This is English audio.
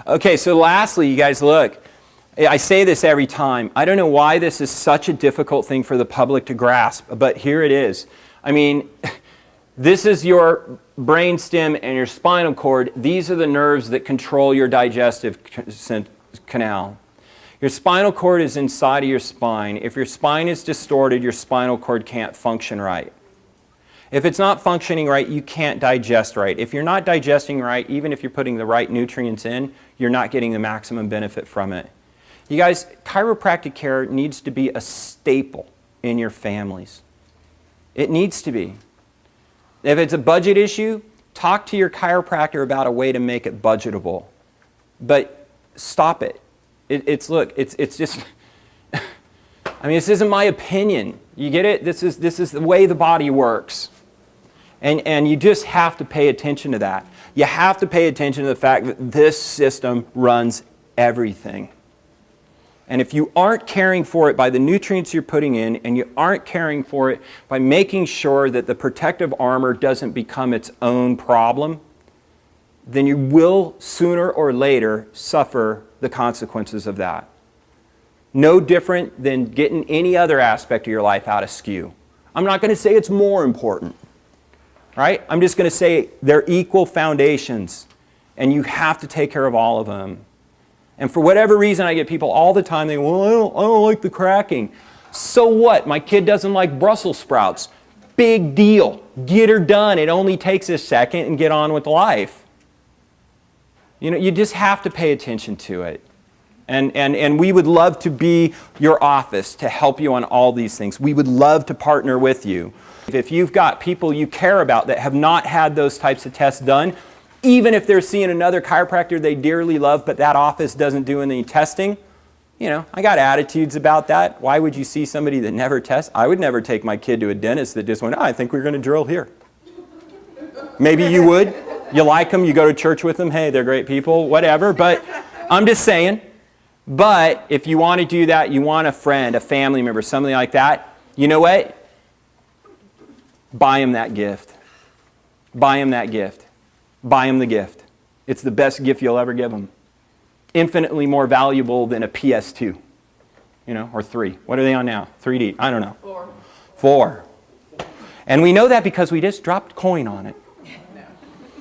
Okay, so lastly, you guys, look. I say this every time. I don't know why this is such a difficult thing for the public to grasp, but here it is. I mean, this is your brainstem and your spinal cord. These are the nerves that control your digestive canal. Your spinal cord is inside of your spine. If your spine is distorted, your spinal cord can't function right. If it's not functioning right, you can't digest right. If you're not digesting right, even if you're putting the right nutrients in, you're not getting the maximum benefit from it. You guys, chiropractic care needs to be a staple in your families. It needs to be. If it's a budget issue, talk to your chiropractor about a way to make it budgetable. But stop it. It's just, I mean, this isn't my opinion. You get it? This is the way the body works. And you just have to pay attention to that. You have to pay attention to the fact that this system runs everything. And if you aren't caring for it by the nutrients you're putting in, and you aren't caring for it by making sure that the protective armor doesn't become its own problem, then you will sooner or later suffer the consequences of that. No different than getting any other aspect of your life out of skew. I'm not going to say it's more important, right? I'm just going to say they're equal foundations, and you have to take care of all of them. And for whatever reason, I get people all the time, they go, well, I don't like the cracking. So what? My kid doesn't like Brussels sprouts. Big deal. Get her done. It only takes a second and get on with life. You know, you just have to pay attention to it. And we would love to be your office to help you on all these things. We would love to partner with you. If you've got people you care about that have not had those types of tests done, even if they're seeing another chiropractor they dearly love, but that office doesn't do any testing, you know, I got attitudes about that. Why would you see somebody that never tests? I would never take my kid to a dentist that just went, I think we're going to drill here. Maybe you would. You like them, you go to church with them, hey, they're great people, whatever. But I'm just saying, but if you want to do that, you want a friend, a family member, something like that, you know what? Buy them that gift. Buy them that gift. Buy them the gift. It's the best gift you'll ever give them. Infinitely more valuable than a PS2, you know, or 3. What are they on now? 3D? I don't know. 4. And we know that because we just dropped coin on it.